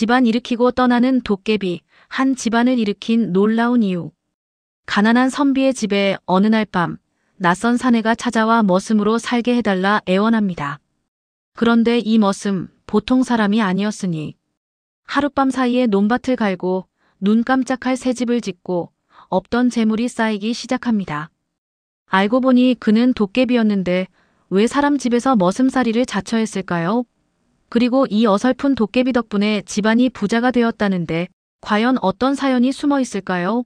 집안 일으키고 떠나는 도깨비, 한 집안을 일으킨 놀라운 이유. 가난한 선비의 집에 어느 날 밤 낯선 사내가 찾아와 머슴으로 살게 해달라 애원합니다. 그런데 이 머슴 보통 사람이 아니었으니 하룻밤 사이에 논밭을 갈고 눈 깜짝할 새 집을 짓고 없던 재물이 쌓이기 시작합니다. 알고 보니 그는 도깨비였는데 왜 사람 집에서 머슴살이를 자처했을까요? 그리고 이 어설픈 도깨비 덕분에 집안이 부자가 되었다는데 과연 어떤 사연이 숨어 있을까요?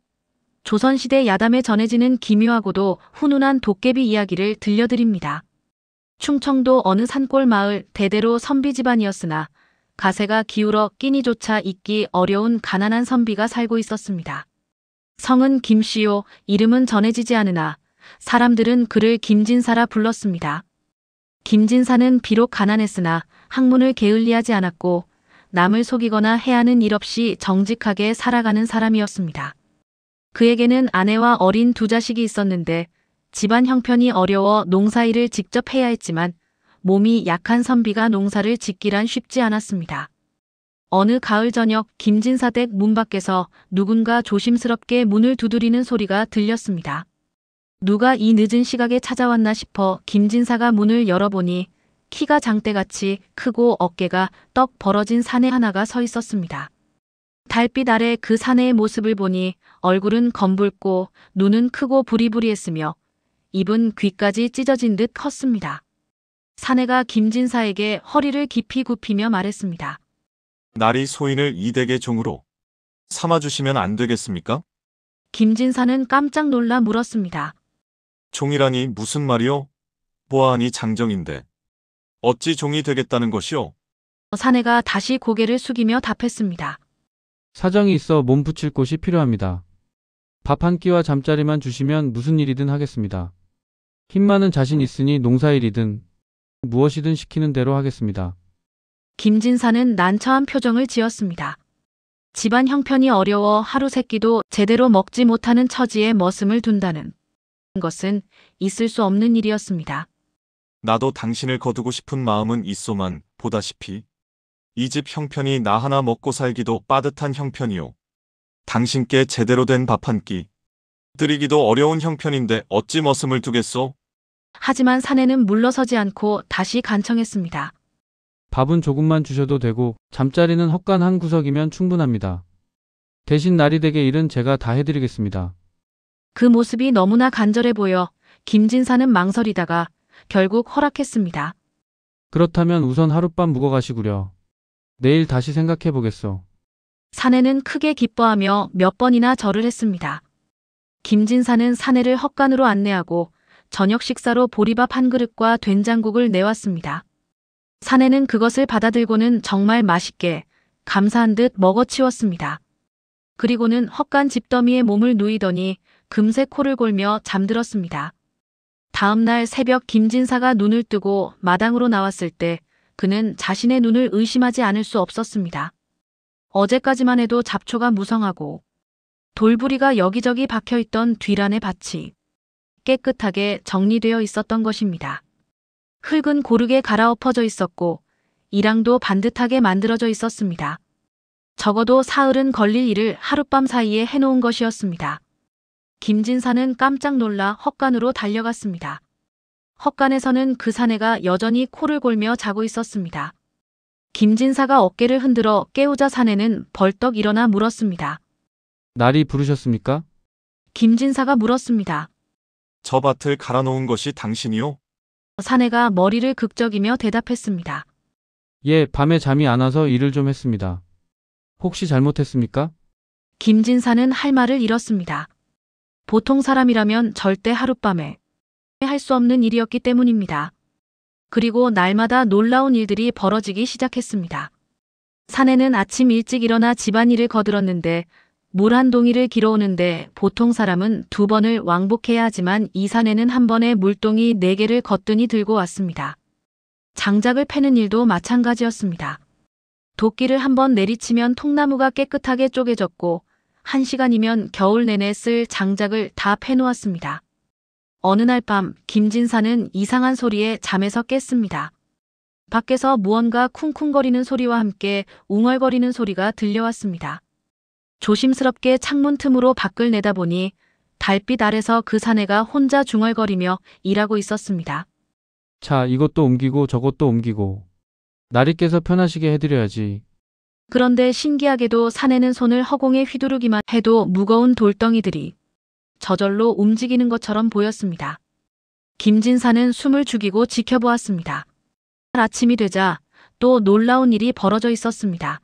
조선시대 야담에 전해지는 기묘하고도 훈훈한 도깨비 이야기를 들려드립니다. 충청도 어느 산골 마을 대대로 선비 집안이었으나 가세가 기울어 끼니조차 잊기 어려운 가난한 선비가 살고 있었습니다. 성은 김씨요, 이름은 전해지지 않으나 사람들은 그를 김진사라 불렀습니다. 김진사는 비록 가난했으나 학문을 게을리하지 않았고 남을 속이거나 해하는 일 없이 정직하게 살아가는 사람이었습니다. 그에게는 아내와 어린 두 자식이 있었는데 집안 형편이 어려워 농사일을 직접 해야 했지만 몸이 약한 선비가 농사를 짓기란 쉽지 않았습니다. 어느 가을 저녁 김진사 댁 문 밖에서 누군가 조심스럽게 문을 두드리는 소리가 들렸습니다. 누가 이 늦은 시각에 찾아왔나 싶어 김진사가 문을 열어보니 키가 장대같이 크고 어깨가 떡 벌어진 사내 하나가 서 있었습니다. 달빛 아래 그 사내의 모습을 보니 얼굴은 검붉고 눈은 크고 부리부리했으며 입은 귀까지 찢어진 듯 컸습니다. 사내가 김진사에게 허리를 깊이 굽히며 말했습니다. 날이 소인을 이 댁의 종으로 삼아주시면 안 되겠습니까? 김진사는 깜짝 놀라 물었습니다. 종이라니 무슨 말이요? 보아하니 장정인데 어찌 종이 되겠다는 것이오? 사내가 다시 고개를 숙이며 답했습니다. 사정이 있어 몸 붙일 곳이 필요합니다. 밥 한 끼와 잠자리만 주시면 무슨 일이든 하겠습니다. 힘 많은 자신 있으니 농사일이든 무엇이든 시키는 대로 하겠습니다. 김진사는 난처한 표정을 지었습니다. 집안 형편이 어려워 하루 세 끼도 제대로 먹지 못하는 처지에 머슴을 둔다는 것은 있을 수 없는 일이었습니다. 나도 당신을 거두고 싶은 마음은 있소만 보다시피 이 집 형편이 나 하나 먹고 살기도 빠듯한 형편이오. 당신께 제대로 된 밥 한 끼 드리기도 어려운 형편인데 어찌 머슴을 두겠소? 하지만 사내는 물러서지 않고 다시 간청했습니다. 밥은 조금만 주셔도 되고 잠자리는 헛간 한 구석이면 충분합니다. 대신 날이 되게 일은 제가 다 해드리겠습니다. 그 모습이 너무나 간절해 보여 김진사는 망설이다가 결국 허락했습니다. 그렇다면 우선 하룻밤 묵어 가시구려. 내일 다시 생각해 보겠소. 사내는 크게 기뻐하며 몇 번이나 절을 했습니다. 김진사는 사내를 헛간으로 안내하고 저녁 식사로 보리밥 한 그릇과 된장국을 내왔습니다. 사내는 그것을 받아들고는 정말 맛있게 감사한 듯 먹어치웠습니다. 그리고는 헛간 집더미에 몸을 누이더니 금세 코를 골며 잠들었습니다. 다음 날 새벽 김진사가 눈을 뜨고 마당으로 나왔을 때 그는 자신의 눈을 의심하지 않을 수 없었습니다. 어제까지만 해도 잡초가 무성하고 돌부리가 여기저기 박혀있던 뒤란의 밭이 깨끗하게 정리되어 있었던 것입니다. 흙은 고르게 갈아엎어져 있었고 이랑도 반듯하게 만들어져 있었습니다. 적어도 사흘은 걸릴 일을 하룻밤 사이에 해놓은 것이었습니다. 김진사는 깜짝 놀라 헛간으로 달려갔습니다. 헛간에서는 그 사내가 여전히 코를 골며 자고 있었습니다. 김진사가 어깨를 흔들어 깨우자 사내는 벌떡 일어나 물었습니다. 날이 부르셨습니까? 김진사가 물었습니다. 저 밭을 갈아놓은 것이 당신이오? 사내가 머리를 극적이며 대답했습니다. 예, 밤에 잠이 안 와서 일을 좀 했습니다. 혹시 잘못했습니까? 김진사는 할 말을 잃었습니다. 보통 사람이라면 절대 하룻밤에 할 수 없는 일이었기 때문입니다. 그리고 날마다 놀라운 일들이 벌어지기 시작했습니다. 사내는 아침 일찍 일어나 집안일을 거들었는데 물 한 동이를 길어오는데 보통 사람은 2번을 왕복해야 하지만 이 사내는 한 번에 물동이 4개를 거뜬히 들고 왔습니다. 장작을 패는 일도 마찬가지였습니다. 도끼를 한 번 내리치면 통나무가 깨끗하게 쪼개졌고 1시간이면 겨울 내내 쓸 장작을 다 패놓았습니다. 어느 날 밤 김진사는 이상한 소리에 잠에서 깼습니다. 밖에서 무언가 쿵쿵거리는 소리와 함께 웅얼거리는 소리가 들려왔습니다. 조심스럽게 창문 틈으로 밖을 내다보니 달빛 아래서 그 사내가 혼자 중얼거리며 일하고 있었습니다. 자, 이것도 옮기고 저것도 옮기고. 나리께서 편하시게 해드려야지. 그런데 신기하게도 사내는 손을 허공에 휘두르기만 해도 무거운 돌덩이들이 저절로 움직이는 것처럼 보였습니다. 김진사는 숨을 죽이고 지켜보았습니다. 아침이 되자 또 놀라운 일이 벌어져 있었습니다.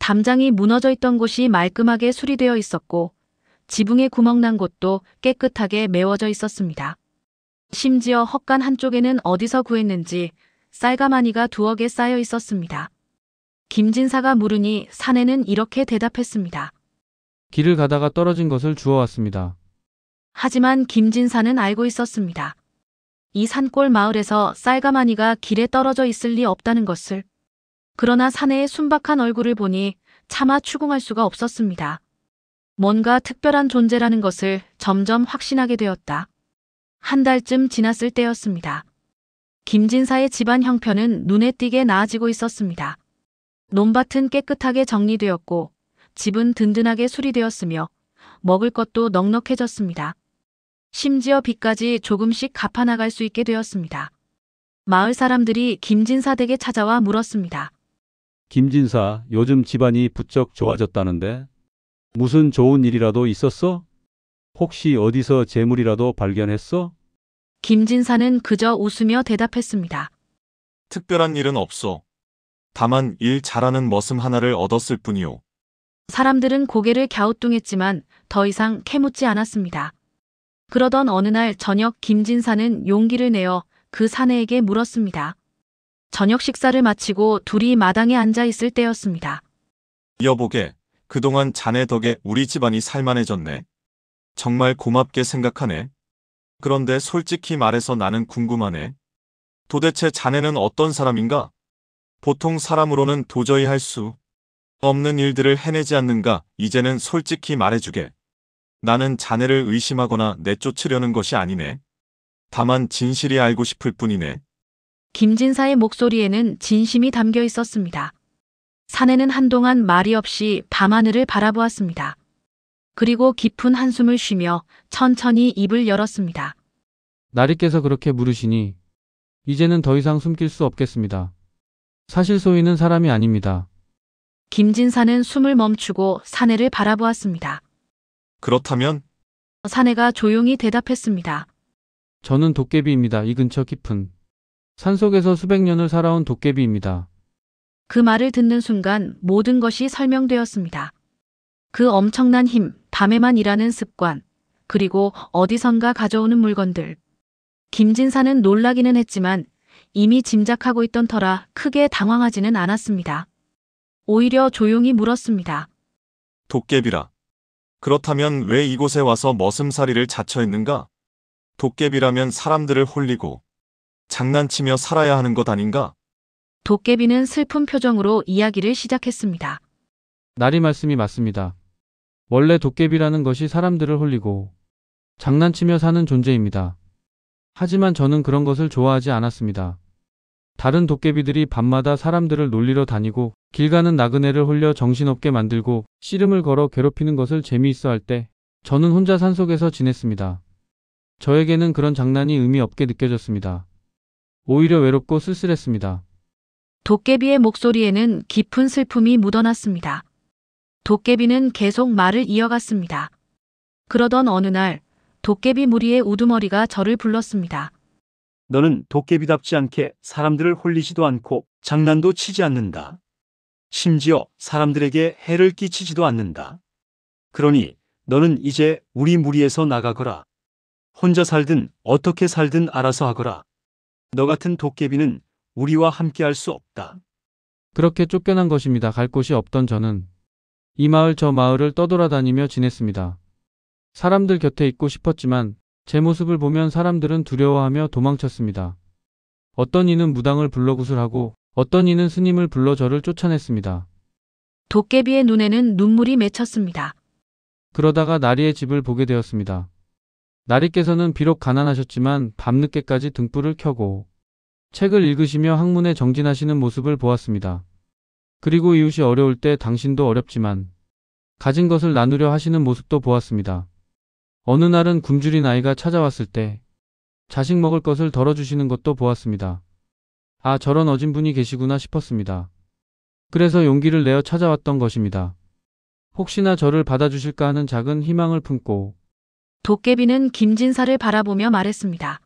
담장이 무너져 있던 곳이 말끔하게 수리되어 있었고 지붕에 구멍 난 곳도 깨끗하게 메워져 있었습니다. 심지어 헛간 한쪽에는 어디서 구했는지 쌀가마니가 두어 개 쌓여 있었습니다. 김진사가 물으니 사내는 이렇게 대답했습니다. 길을 가다가 떨어진 것을 주워왔습니다. 하지만 김진사는 알고 있었습니다. 이 산골 마을에서 쌀가마니가 길에 떨어져 있을 리 없다는 것을. 그러나 사내의 순박한 얼굴을 보니 차마 추궁할 수가 없었습니다. 뭔가 특별한 존재라는 것을 점점 확신하게 되었다. 한 달쯤 지났을 때였습니다. 김진사의 집안 형편은 눈에 띄게 나아지고 있었습니다. 논밭은 깨끗하게 정리되었고 집은 든든하게 수리되었으며 먹을 것도 넉넉해졌습니다. 심지어 빚까지 조금씩 갚아나갈 수 있게 되었습니다. 마을 사람들이 김진사 댁에 찾아와 물었습니다. 김진사, 요즘 집안이 부쩍 좋아졌다는데? 무슨 좋은 일이라도 있었어? 혹시 어디서 재물이라도 발견했어? 김진사는 그저 웃으며 대답했습니다. 특별한 일은 없어. 다만 일 잘하는 머슴 하나를 얻었을 뿐이오. 사람들은 고개를 갸우뚱했지만 더 이상 캐묻지 않았습니다. 그러던 어느 날 저녁 김진사는 용기를 내어 그 사내에게 물었습니다. 저녁 식사를 마치고 둘이 마당에 앉아 있을 때였습니다. 여보게, 그동안 자네 덕에 우리 집안이 살만해졌네. 정말 고맙게 생각하네. 그런데 솔직히 말해서 나는 궁금하네. 도대체 자네는 어떤 사람인가? 보통 사람으로는 도저히 할 수 없는 일들을 해내지 않는가? 이제는 솔직히 말해주게. 나는 자네를 의심하거나 내쫓으려는 것이 아니네. 다만 진실이 알고 싶을 뿐이네. 김진사의 목소리에는 진심이 담겨 있었습니다. 사내는 한동안 말이 없이 밤하늘을 바라보았습니다. 그리고 깊은 한숨을 쉬며 천천히 입을 열었습니다. 나리께서 그렇게 물으시니 이제는 더 이상 숨길 수 없겠습니다. 사실 소희는 사람이 아닙니다. 김진사는 숨을 멈추고 사내를 바라보았습니다. 그렇다면 사내가 조용히 대답했습니다. 저는 도깨비입니다. 이 근처 깊은 산속에서 수백 년을 살아온 도깨비입니다. 그 말을 듣는 순간 모든 것이 설명되었습니다. 그 엄청난 힘, 밤에만 일하는 습관, 그리고 어디선가 가져오는 물건들. 김진사는 놀라기는 했지만 이미 짐작하고 있던 터라 크게 당황하지는 않았습니다. 오히려 조용히 물었습니다. 도깨비라. 그렇다면 왜 이곳에 와서 머슴살이를 자처했는가? 도깨비라면 사람들을 홀리고 장난치며 살아야 하는 것 아닌가? 도깨비는 슬픈 표정으로 이야기를 시작했습니다. 나리 말씀이 맞습니다. 원래 도깨비라는 것이 사람들을 홀리고 장난치며 사는 존재입니다. 하지만 저는 그런 것을 좋아하지 않았습니다. 다른 도깨비들이 밤마다 사람들을 놀리러 다니고 길 가는 나그네를 홀려 정신없게 만들고 씨름을 걸어 괴롭히는 것을 재미있어 할 때 저는 혼자 산속에서 지냈습니다. 저에게는 그런 장난이 의미 없게 느껴졌습니다. 오히려 외롭고 쓸쓸했습니다. 도깨비의 목소리에는 깊은 슬픔이 묻어났습니다. 도깨비는 계속 말을 이어갔습니다. 그러던 어느 날 도깨비 무리의 우두머리가 저를 불렀습니다. 너는 도깨비답지 않게 사람들을 홀리지도 않고 장난도 치지 않는다. 심지어 사람들에게 해를 끼치지도 않는다. 그러니 너는 이제 우리 무리에서 나가거라. 혼자 살든 어떻게 살든 알아서 하거라. 너 같은 도깨비는 우리와 함께할 수 없다. 그렇게 쫓겨난 것입니다. 갈 곳이 없던 저는 이 마을 저 마을을 떠돌아다니며 지냈습니다. 사람들 곁에 있고 싶었지만 제 모습을 보면 사람들은 두려워하며 도망쳤습니다. 어떤 이는 무당을 불러 구슬하고 어떤 이는 스님을 불러 저를 쫓아냈습니다. 도깨비의 눈에는 눈물이 맺혔습니다. 그러다가 나리의 집을 보게 되었습니다. 나리께서는 비록 가난하셨지만 밤늦게까지 등불을 켜고 책을 읽으시며 학문에 정진하시는 모습을 보았습니다. 그리고 이웃이 어려울 때 당신도 어렵지만 가진 것을 나누려 하시는 모습도 보았습니다. 어느 날은 굶주린 아이가 찾아왔을 때 자식 먹을 것을 덜어주시는 것도 보았습니다. 아, 저런 어진 분이 계시구나 싶었습니다. 그래서 용기를 내어 찾아왔던 것입니다. 혹시나 저를 받아주실까 하는 작은 희망을 품고 도깨비는 김진사를 바라보며 말했습니다.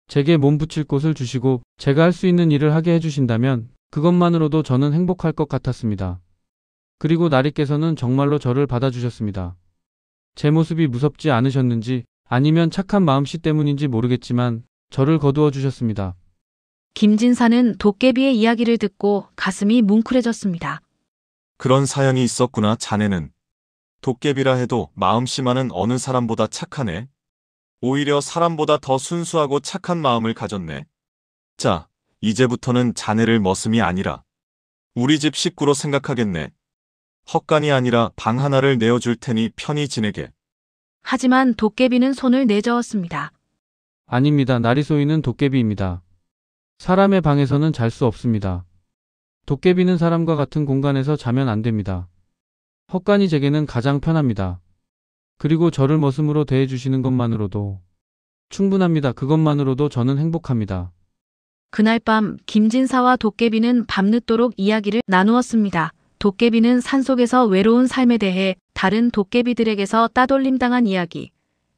제게 몸 붙일 곳을 주시고 제가 할 수 있는 일을 하게 해주신다면 그것만으로도 저는 행복할 것 같았습니다. 그리고 나리께서는 정말로 저를 받아주셨습니다. 제 모습이 무섭지 않으셨는지 아니면 착한 마음씨 때문인지 모르겠지만 저를 거두어 주셨습니다. 김진사는 도깨비의 이야기를 듣고 가슴이 뭉클해졌습니다. 그런 사연이 있었구나. 자네는 도깨비라 해도 마음씨만은 어느 사람보다 착하네. 오히려 사람보다 더 순수하고 착한 마음을 가졌네. 자, 이제부터는 자네를 머슴이 아니라 우리 집 식구로 생각하겠네. 헛간이 아니라 방 하나를 내어줄 테니 편히 지내게. 하지만 도깨비는 손을 내저었습니다. 아닙니다. 날이 쏘이는 도깨비입니다. 사람의 방에서는 잘 수 없습니다. 도깨비는 사람과 같은 공간에서 자면 안 됩니다. 헛간이 제게는 가장 편합니다. 그리고 저를 머슴으로 대해주시는 것만으로도 충분합니다. 그것만으로도 저는 행복합니다. 그날 밤 김진사와 도깨비는 밤늦도록 이야기를 나누었습니다. 도깨비는 산속에서 외로운 삶에 대해 다른 도깨비들에게서 따돌림당한 이야기,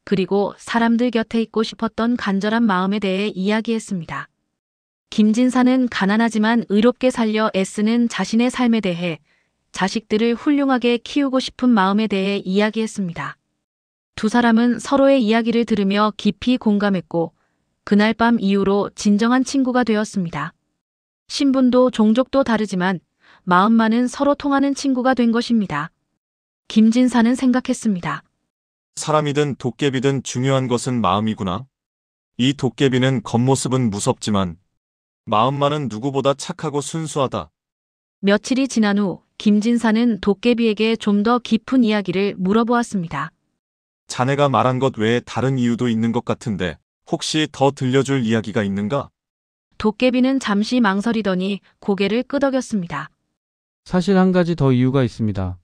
그리고 사람들 곁에 있고 싶었던 간절한 마음에 대해 이야기했습니다. 김진사는 가난하지만 의롭게 살려 애쓰는 자신의 삶에 대해, 자식들을 훌륭하게 키우고 싶은 마음에 대해 이야기했습니다. 두 사람은 서로의 이야기를 들으며 깊이 공감했고 그날 밤 이후로 진정한 친구가 되었습니다. 신분도 종족도 다르지만 마음만은 서로 통하는 친구가 된 것입니다. 김진사는 생각했습니다. 사람이든 도깨비든 중요한 것은 마음이구나. 이 도깨비는 겉모습은 무섭지만 마음만은 누구보다 착하고 순수하다. 며칠이 지난 후 김진사는 도깨비에게 좀 더 깊은 이야기를 물어보았습니다. 자네가 말한 것 외에 다른 이유도 있는 것 같은데 혹시 더 들려줄 이야기가 있는가? 도깨비는 잠시 망설이더니 고개를 끄덕였습니다. 사실 한 가지 더 이유가 있습니다.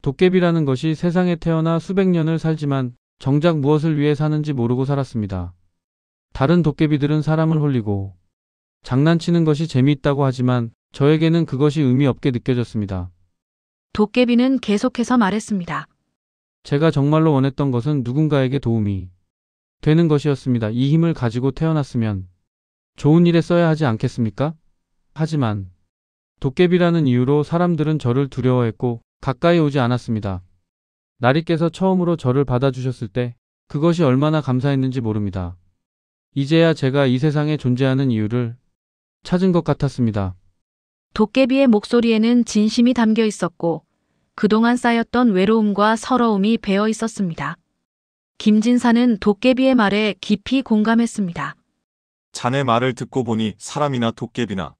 도깨비라는 것이 세상에 태어나 수백 년을 살지만 정작 무엇을 위해 사는지 모르고 살았습니다. 다른 도깨비들은 사람을 홀리고 장난치는 것이 재미있다고 하지만 저에게는 그것이 의미 없게 느껴졌습니다. 도깨비는 계속해서 말했습니다. 제가 정말로 원했던 것은 누군가에게 도움이 되는 것이었습니다. 이 힘을 가지고 태어났으면 좋은 일에 써야 하지 않겠습니까? 하지만 도깨비라는 이유로 사람들은 저를 두려워했고 가까이 오지 않았습니다. 나리께서 처음으로 저를 받아주셨을 때 그것이 얼마나 감사했는지 모릅니다. 이제야 제가 이 세상에 존재하는 이유를 찾은 것 같았습니다. 도깨비의 목소리에는 진심이 담겨 있었고 그동안 쌓였던 외로움과 서러움이 배어 있었습니다. 김진사는 도깨비의 말에 깊이 공감했습니다. 자네 말을 듣고 보니 사람이나 도깨비나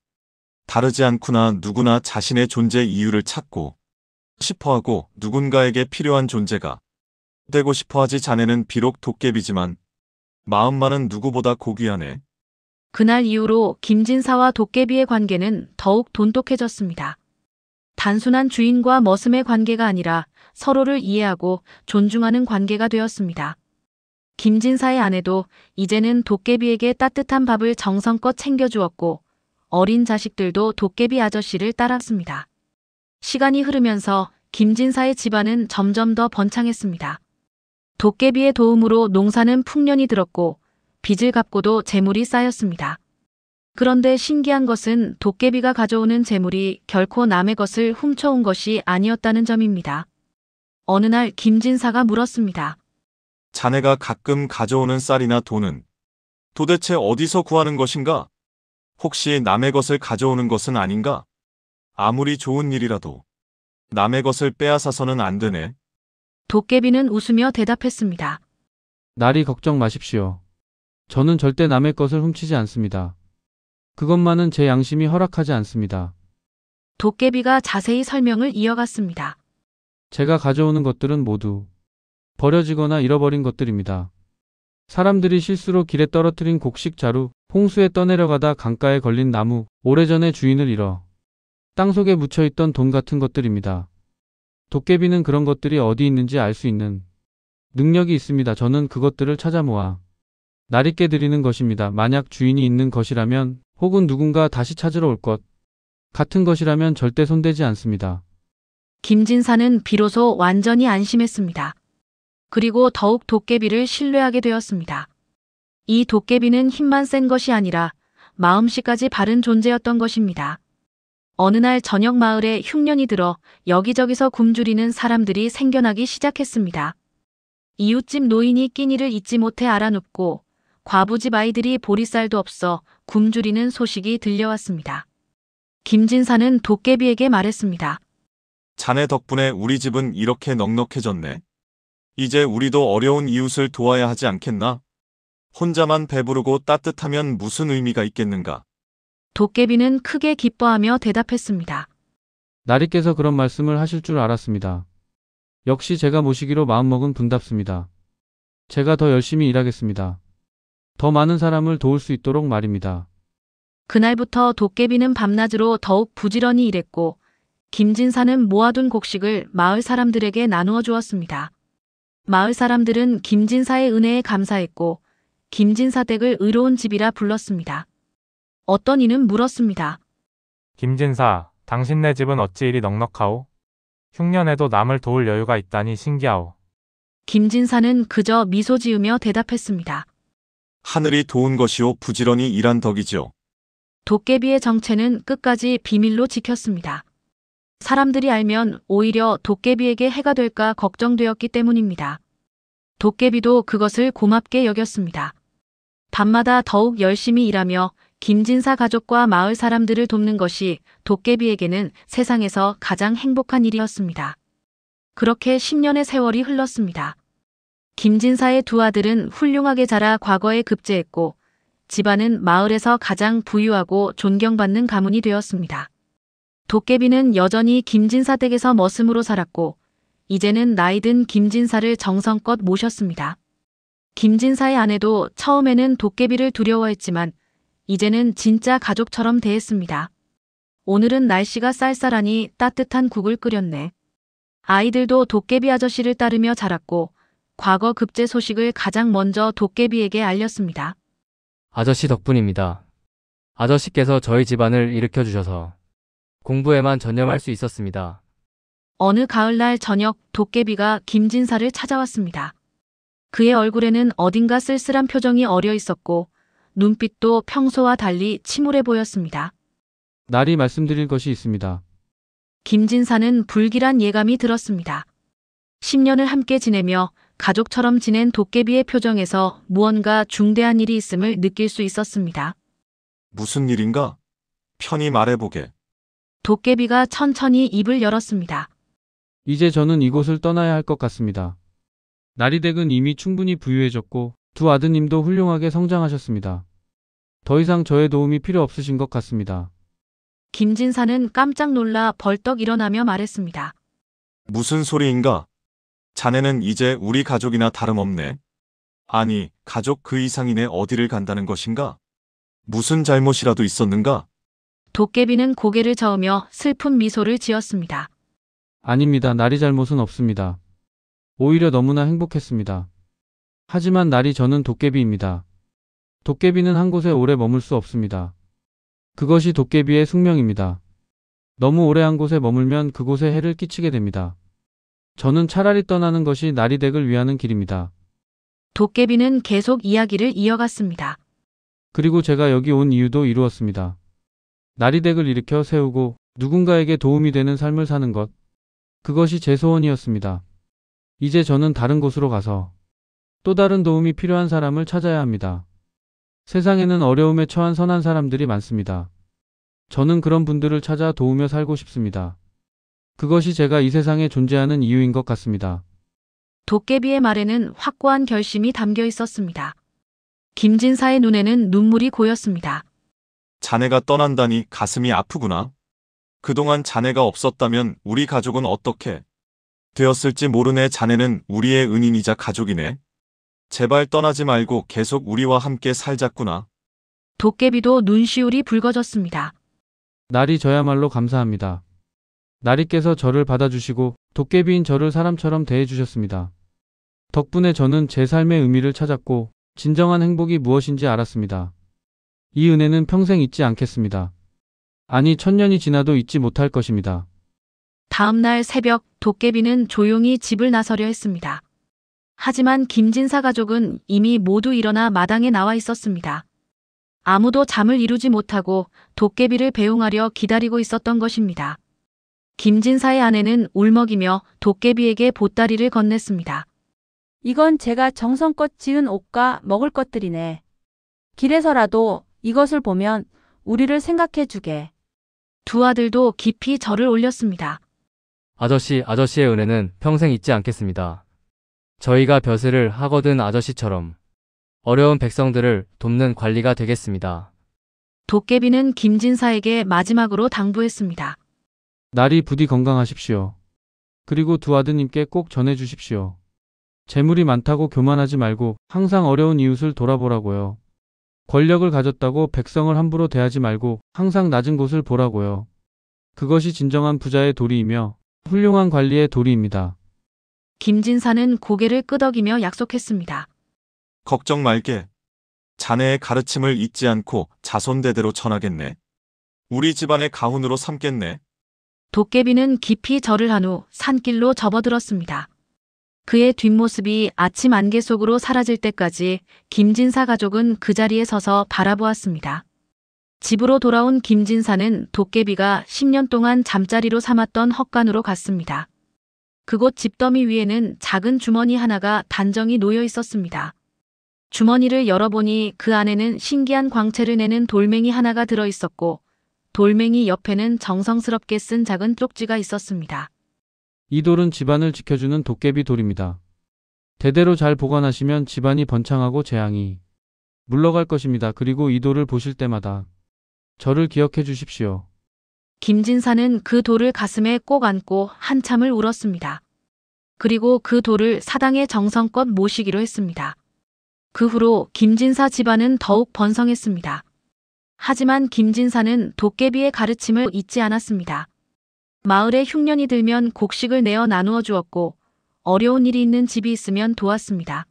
다르지 않구나. 누구나 자신의 존재 이유를 찾고 싶어하고 누군가에게 필요한 존재가 되고 싶어하지. 자네는 비록 도깨비지만 마음만은 누구보다 고귀하네. 그날 이후로 김진사와 도깨비의 관계는 더욱 돈독해졌습니다. 단순한 주인과 머슴의 관계가 아니라 서로를 이해하고 존중하는 관계가 되었습니다. 김진사의 아내도 이제는 도깨비에게 따뜻한 밥을 정성껏 챙겨주었고 어린 자식들도 도깨비 아저씨를 따랐습니다. 시간이 흐르면서 김진사의 집안은 점점 더 번창했습니다. 도깨비의 도움으로 농사는 풍년이 들었고 빚을 갚고도 재물이 쌓였습니다. 그런데 신기한 것은 도깨비가 가져오는 재물이 결코 남의 것을 훔쳐온 것이 아니었다는 점입니다. 어느 날 김진사가 물었습니다. 자네가 가끔 가져오는 쌀이나 돈은 도대체 어디서 구하는 것인가? 혹시 남의 것을 가져오는 것은 아닌가? 아무리 좋은 일이라도 남의 것을 빼앗아서는 안 되네. 도깨비는 웃으며 대답했습니다. 나리 걱정 마십시오. 저는 절대 남의 것을 훔치지 않습니다. 그것만은 제 양심이 허락하지 않습니다. 도깨비가 자세히 설명을 이어갔습니다. 제가 가져오는 것들은 모두 버려지거나 잃어버린 것들입니다. 사람들이 실수로 길에 떨어뜨린 곡식 자루, 홍수에 떠내려가다 강가에 걸린 나무, 오래전에 주인을 잃어 땅속에 묻혀있던 돈 같은 것들입니다. 도깨비는 그런 것들이 어디 있는지 알 수 있는 능력이 있습니다. 저는 그것들을 찾아 모아 나리께 드리는 것입니다. 만약 주인이 있는 것이라면 혹은 누군가 다시 찾으러 올 것 같은 것이라면 절대 손대지 않습니다. 김진사는 비로소 완전히 안심했습니다. 그리고 더욱 도깨비를 신뢰하게 되었습니다. 이 도깨비는 힘만 센 것이 아니라 마음씨까지 바른 존재였던 것입니다. 어느 날 저녁 마을에 흉년이 들어 여기저기서 굶주리는 사람들이 생겨나기 시작했습니다. 이웃집 노인이 끼니를 잊지 못해 알아눕고 과부집 아이들이 보리쌀도 없어 굶주리는 소식이 들려왔습니다. 김진사는 도깨비에게 말했습니다. 자네 덕분에 우리 집은 이렇게 넉넉해졌네. 이제 우리도 어려운 이웃을 도와야 하지 않겠나? 혼자만 배부르고 따뜻하면 무슨 의미가 있겠는가? 도깨비는 크게 기뻐하며 대답했습니다. 나리께서 그런 말씀을 하실 줄 알았습니다. 역시 제가 모시기로 마음먹은 분답습니다. 제가 더 열심히 일하겠습니다. 더 많은 사람을 도울 수 있도록 말입니다. 그날부터 도깨비는 밤낮으로 더욱 부지런히 일했고 김진사는 모아둔 곡식을 마을 사람들에게 나누어 주었습니다. 마을 사람들은 김진사의 은혜에 감사했고 김진사 댁을 의로운 집이라 불렀습니다. 어떤 이는 물었습니다. 김진사, 당신네 집은 어찌 이리 넉넉하오? 흉년에도 남을 도울 여유가 있다니 신기하오. 김진사는 그저 미소 지으며 대답했습니다. 하늘이 도운 것이오 부지런히 일한 덕이지요. 도깨비의 정체는 끝까지 비밀로 지켰습니다. 사람들이 알면 오히려 도깨비에게 해가 될까 걱정되었기 때문입니다. 도깨비도 그것을 고맙게 여겼습니다. 밤마다 더욱 열심히 일하며 김진사 가족과 마을 사람들을 돕는 것이 도깨비에게는 세상에서 가장 행복한 일이었습니다. 그렇게 10년의 세월이 흘렀습니다. 김진사의 두 아들은 훌륭하게 자라 과거에 급제했고 집안은 마을에서 가장 부유하고 존경받는 가문이 되었습니다. 도깨비는 여전히 김진사 댁에서 머슴으로 살았고 이제는 나이든 김진사를 정성껏 모셨습니다. 김진사의 아내도 처음에는 도깨비를 두려워했지만 이제는 진짜 가족처럼 대했습니다. 오늘은 날씨가 쌀쌀하니 따뜻한 국을 끓였네. 아이들도 도깨비 아저씨를 따르며 자랐고 과거 급제 소식을 가장 먼저 도깨비에게 알렸습니다. 아저씨 덕분입니다. 아저씨께서 저희 집안을 일으켜 주셔서 공부에만 전념할 수 있었습니다. 어느 가을날 저녁 도깨비가 김진사를 찾아왔습니다. 그의 얼굴에는 어딘가 쓸쓸한 표정이 어려 있었고 눈빛도 평소와 달리 침울해 보였습니다. 나리 말씀드릴 것이 있습니다. 김진사는 불길한 예감이 들었습니다. 10년을 함께 지내며 가족처럼 지낸 도깨비의 표정에서 무언가 중대한 일이 있음을 느낄 수 있었습니다. 무슨 일인가? 편히 말해보게. 도깨비가 천천히 입을 열었습니다. 이제 저는 이곳을 떠나야 할 것 같습니다. 나리댁은 이미 충분히 부유해졌고 두 아드님도 훌륭하게 성장하셨습니다. 더 이상 저의 도움이 필요 없으신 것 같습니다. 김진사는 깜짝 놀라 벌떡 일어나며 말했습니다. 무슨 소리인가? 자네는 이제 우리 가족이나 다름없네. 아니, 가족 그 이상이네 어디를 간다는 것인가? 무슨 잘못이라도 있었는가? 도깨비는 고개를 저으며 슬픈 미소를 지었습니다. 아닙니다. 나리 잘못은 없습니다. 오히려 너무나 행복했습니다. 하지만 나리 저는 도깨비입니다. 도깨비는 한 곳에 오래 머물 수 없습니다. 그것이 도깨비의 숙명입니다. 너무 오래 한 곳에 머물면 그곳에 해를 끼치게 됩니다. 저는 차라리 떠나는 것이 나리댁을 위하는 길입니다. 도깨비는 계속 이야기를 이어갔습니다. 그리고 제가 여기 온 이유도 이루었습니다. 나리댁을 일으켜 세우고 누군가에게 도움이 되는 삶을 사는 것. 그것이 제 소원이었습니다. 이제 저는 다른 곳으로 가서 또 다른 도움이 필요한 사람을 찾아야 합니다. 세상에는 어려움에 처한 선한 사람들이 많습니다. 저는 그런 분들을 찾아 도우며 살고 싶습니다. 그것이 제가 이 세상에 존재하는 이유인 것 같습니다. 도깨비의 말에는 확고한 결심이 담겨 있었습니다. 김진사의 눈에는 눈물이 고였습니다. 자네가 떠난다니 가슴이 아프구나. 그동안 자네가 없었다면 우리 가족은 어떻게 되었을지 모르네. 자네는 우리의 은인이자 가족이네. 제발 떠나지 말고 계속 우리와 함께 살자꾸나. 도깨비도 눈시울이 붉어졌습니다. 날이 저야말로 감사합니다. 나리께서 저를 받아주시고 도깨비인 저를 사람처럼 대해주셨습니다. 덕분에 저는 제 삶의 의미를 찾았고 진정한 행복이 무엇인지 알았습니다. 이 은혜는 평생 잊지 않겠습니다. 아니, 천년이 지나도 잊지 못할 것입니다. 다음 날 새벽 도깨비는 조용히 집을 나서려 했습니다. 하지만 김진사 가족은 이미 모두 일어나 마당에 나와 있었습니다. 아무도 잠을 이루지 못하고 도깨비를 배웅하려 기다리고 있었던 것입니다. 김진사의 아내는 울먹이며 도깨비에게 보따리를 건넸습니다. 이건 제가 정성껏 지은 옷과 먹을 것들이네. 길에서라도 이것을 보면 우리를 생각해 주게. 두 아들도 깊이 절을 올렸습니다. 아저씨의 은혜는 평생 잊지 않겠습니다. 저희가 벼슬을 하거든 아저씨처럼 어려운 백성들을 돕는 관리가 되겠습니다. 도깨비는 김진사에게 마지막으로 당부했습니다. 날이 부디 건강하십시오. 그리고 두 아드님께 꼭 전해주십시오. 재물이 많다고 교만하지 말고 항상 어려운 이웃을 돌아보라고요. 권력을 가졌다고 백성을 함부로 대하지 말고 항상 낮은 곳을 보라고요. 그것이 진정한 부자의 도리이며 훌륭한 관리의 도리입니다. 김진사는 고개를 끄덕이며 약속했습니다. 걱정 말게. 자네의 가르침을 잊지 않고 자손대대로 전하겠네. 우리 집안의 가훈으로 삼겠네. 도깨비는 깊이 절을 한 후 산길로 접어들었습니다. 그의 뒷모습이 아침 안개 속으로 사라질 때까지 김진사 가족은 그 자리에 서서 바라보았습니다. 집으로 돌아온 김진사는 도깨비가 10년 동안 잠자리로 삼았던 헛간으로 갔습니다. 그곳 집더미 위에는 작은 주머니 하나가 단정히 놓여 있었습니다. 주머니를 열어보니 그 안에는 신기한 광채를 내는 돌멩이 하나가 들어 있었고 돌멩이 옆에는 정성스럽게 쓴 작은 쪽지가 있었습니다. 이 돌은 집안을 지켜주는 도깨비 돌입니다. 대대로 잘 보관하시면 집안이 번창하고 재앙이 물러갈 것입니다. 그리고 이 돌을 보실 때마다 저를 기억해 주십시오. 김진사는 그 돌을 가슴에 꼭 안고 한참을 울었습니다. 그리고 그 돌을 사당에 정성껏 모시기로 했습니다. 그 후로 김진사 집안은 더욱 번성했습니다. 하지만 김진사는 도깨비의 가르침을 잊지 않았습니다. 마을에 흉년이 들면 곡식을 내어 나누어 주었고 어려운 일이 있는 집이 있으면 도왔습니다.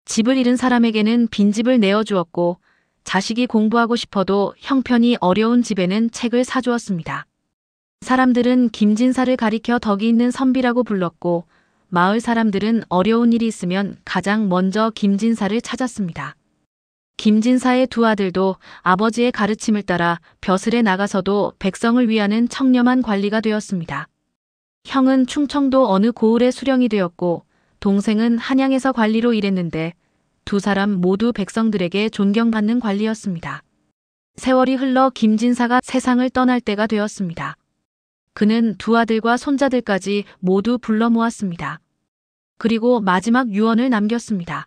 집을 잃은 사람에게는 빈집을 내어 주었고 자식이 공부하고 싶어도 형편이 어려운 집에는 책을 사주었습니다. 사람들은 김진사를 가리켜 덕이 있는 선비라고 불렀고 마을 사람들은 어려운 일이 있으면 가장 먼저 김진사를 찾았습니다. 김진사의 두 아들도 아버지의 가르침을 따라 벼슬에 나가서도 백성을 위하는 청렴한 관리가 되었습니다. 형은 충청도 어느 고을의 수령이 되었고 동생은 한양에서 관리로 일했는데 두 사람 모두 백성들에게 존경받는 관리였습니다. 세월이 흘러 김진사가 세상을 떠날 때가 되었습니다. 그는 두 아들과 손자들까지 모두 불러 모았습니다. 그리고 마지막 유언을 남겼습니다.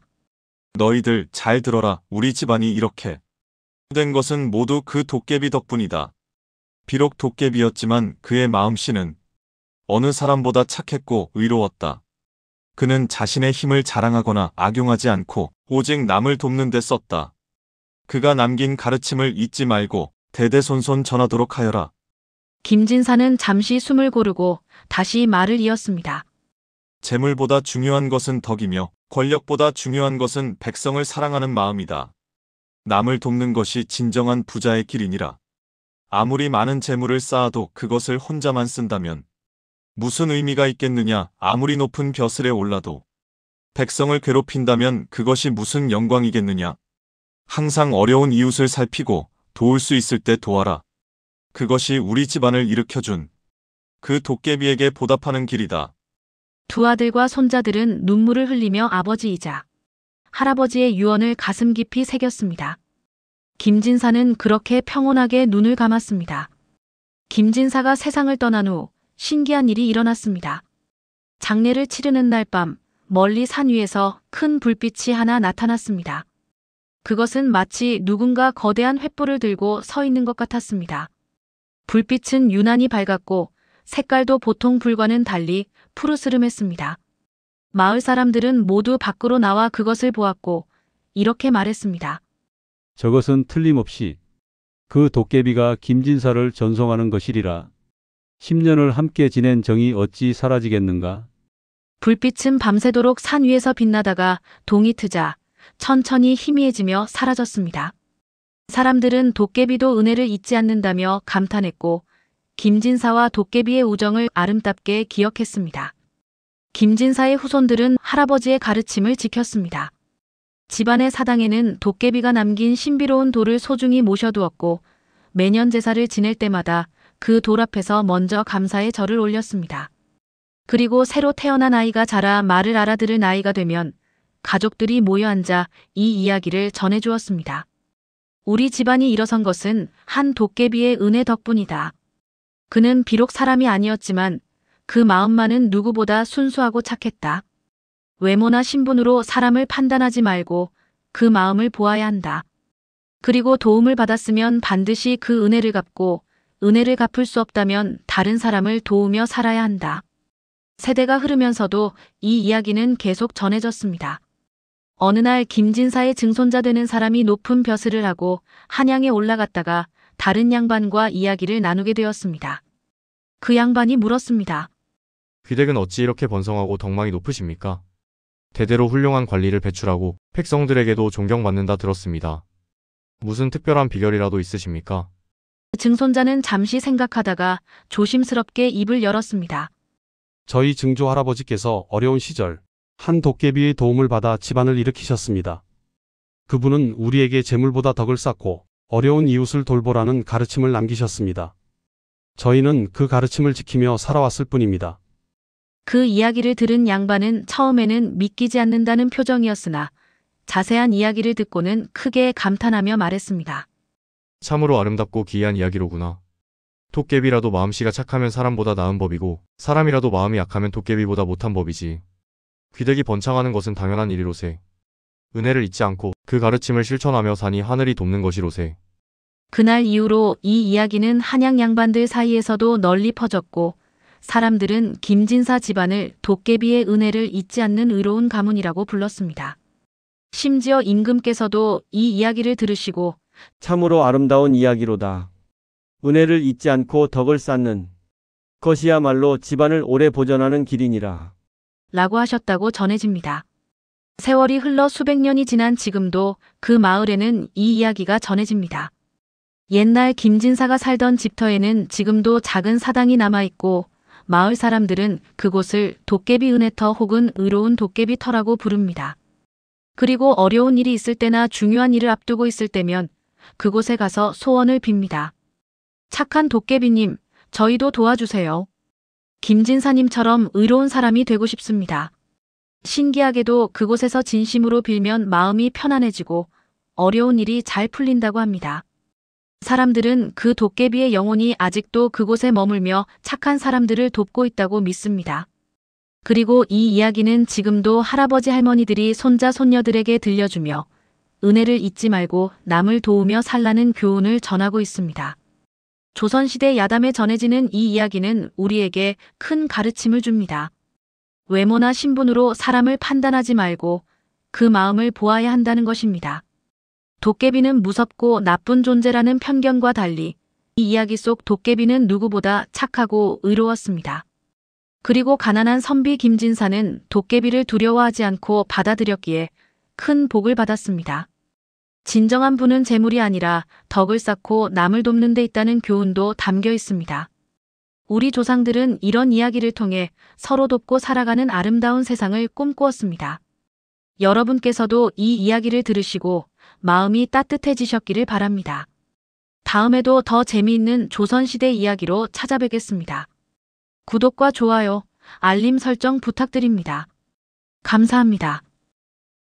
너희들 잘 들어라. 우리 집안이 이렇게 된 것은 모두 그 도깨비 덕분이다. 비록 도깨비였지만 그의 마음씨는 어느 사람보다 착했고 의로웠다. 그는 자신의 힘을 자랑하거나 악용하지 않고 오직 남을 돕는 데 썼다. 그가 남긴 가르침을 잊지 말고 대대손손 전하도록 하여라. 김진사는 잠시 숨을 고르고 다시 말을 이었습니다. 재물보다 중요한 것은 덕이며 권력보다 중요한 것은 백성을 사랑하는 마음이다. 남을 돕는 것이 진정한 부자의 길이니라. 아무리 많은 재물을 쌓아도 그것을 혼자만 쓴다면 무슨 의미가 있겠느냐. 아무리 높은 벼슬에 올라도 백성을 괴롭힌다면 그것이 무슨 영광이겠느냐. 항상 어려운 이웃을 살피고 도울 수 있을 때 도와라. 그것이 우리 집안을 일으켜준 그 도깨비에게 보답하는 길이다. 두 아들과 손자들은 눈물을 흘리며 아버지이자 할아버지의 유언을 가슴 깊이 새겼습니다. 김진사는 그렇게 평온하게 눈을 감았습니다. 김진사가 세상을 떠난 후 신기한 일이 일어났습니다. 장례를 치르는 날 밤 멀리 산 위에서 큰 불빛이 하나 나타났습니다. 그것은 마치 누군가 거대한 횃불을 들고 서 있는 것 같았습니다. 불빛은 유난히 밝았고 색깔도 보통 불과는 달리 푸르스름했습니다. 마을 사람들은 모두 밖으로 나와 그것을 보았고 이렇게 말했습니다. 저것은 틀림없이 그 도깨비가 김진사를 전송하는 것이리라. 10년을 함께 지낸 정이 어찌 사라지겠는가? 불빛은 밤새도록 산 위에서 빛나다가 동이 트자 천천히 희미해지며 사라졌습니다. 사람들은 도깨비도 은혜를 잊지 않는다며 감탄했고 김진사와 도깨비의 우정을 아름답게 기억했습니다. 김진사의 후손들은 할아버지의 가르침을 지켰습니다. 집안의 사당에는 도깨비가 남긴 신비로운 돌을 소중히 모셔두었고 매년 제사를 지낼 때마다 그 돌 앞에서 먼저 감사의 절을 올렸습니다. 그리고 새로 태어난 아이가 자라 말을 알아들을 나이가 되면 가족들이 모여 앉아 이 이야기를 전해주었습니다. 우리 집안이 일어선 것은 한 도깨비의 은혜 덕분이다. 그는 비록 사람이 아니었지만 그 마음만은 누구보다 순수하고 착했다. 외모나 신분으로 사람을 판단하지 말고 그 마음을 보아야 한다. 그리고 도움을 받았으면 반드시 그 은혜를 갚고 은혜를 갚을 수 없다면 다른 사람을 도우며 살아야 한다. 세대가 흐르면서도 이 이야기는 계속 전해졌습니다. 어느 날 김진사의 증손자 되는 사람이 높은 벼슬을 하고 한양에 올라갔다가 다른 양반과 이야기를 나누게 되었습니다. 그 양반이 물었습니다. 귀댁은 어찌 이렇게 번성하고 덕망이 높으십니까? 대대로 훌륭한 관리를 배출하고 백성들에게도 존경받는다 들었습니다. 무슨 특별한 비결이라도 있으십니까? 증손자는 잠시 생각하다가 조심스럽게 입을 열었습니다. 저희 증조 할아버지께서 어려운 시절 한 도깨비의 도움을 받아 집안을 일으키셨습니다. 그분은 우리에게 재물보다 덕을 쌓고 어려운 이웃을 돌보라는 가르침을 남기셨습니다. 저희는 그 가르침을 지키며 살아왔을 뿐입니다. 그 이야기를 들은 양반은 처음에는 믿기지 않는다는 표정이었으나 자세한 이야기를 듣고는 크게 감탄하며 말했습니다. 참으로 아름답고 기이한 이야기로구나. 도깨비라도 마음씨가 착하면 사람보다 나은 법이고 사람이라도 마음이 약하면 도깨비보다 못한 법이지. 귀덕이 번창하는 것은 당연한 일이로세. 은혜를 잊지 않고 그 가르침을 실천하며 사니 하늘이 돕는 것이로세. 그날 이후로 이 이야기는 한양 양반들 사이에서도 널리 퍼졌고 사람들은 김진사 집안을 도깨비의 은혜를 잊지 않는 의로운 가문이라고 불렀습니다. 심지어 임금께서도 이 이야기를 들으시고 참으로 아름다운 이야기로다. 은혜를 잊지 않고 덕을 쌓는 것이야말로 집안을 오래 보존하는 길이니라. 라고 하셨다고 전해집니다. 세월이 흘러 수백 년이 지난 지금도 그 마을에는 이 이야기가 전해집니다. 옛날 김진사가 살던 집터에는 지금도 작은 사당이 남아있고 마을 사람들은 그곳을 도깨비 은혜터 혹은 의로운 도깨비터라고 부릅니다. 그리고 어려운 일이 있을 때나 중요한 일을 앞두고 있을 때면 그곳에 가서 소원을 빕니다. 착한 도깨비님, 저희도 도와주세요. 김진사님처럼 의로운 사람이 되고 싶습니다. 신기하게도 그곳에서 진심으로 빌면 마음이 편안해지고 어려운 일이 잘 풀린다고 합니다. 사람들은 그 도깨비의 영혼이 아직도 그곳에 머물며 착한 사람들을 돕고 있다고 믿습니다. 그리고 이 이야기는 지금도 할아버지 할머니들이 손자 손녀들에게 들려주며 은혜를 잊지 말고 남을 도우며 살라는 교훈을 전하고 있습니다. 조선시대 야담에 전해지는 이 이야기는 우리에게 큰 가르침을 줍니다. 외모나 신분으로 사람을 판단하지 말고 그 마음을 보아야 한다는 것입니다. 도깨비는 무섭고 나쁜 존재라는 편견과 달리 이 이야기 속 도깨비는 누구보다 착하고 의로웠습니다. 그리고 가난한 선비 김진사는 도깨비를 두려워하지 않고 받아들였기에 큰 복을 받았습니다. 진정한 부는 재물이 아니라 덕을 쌓고 남을 돕는 데 있다는 교훈도 담겨 있습니다. 우리 조상들은 이런 이야기를 통해 서로 돕고 살아가는 아름다운 세상을 꿈꾸었습니다. 여러분께서도 이 이야기를 들으시고 마음이 따뜻해지셨기를 바랍니다. 다음에도 더 재미있는 조선시대 이야기로 찾아뵙겠습니다. 구독과 좋아요, 알림 설정 부탁드립니다. 감사합니다.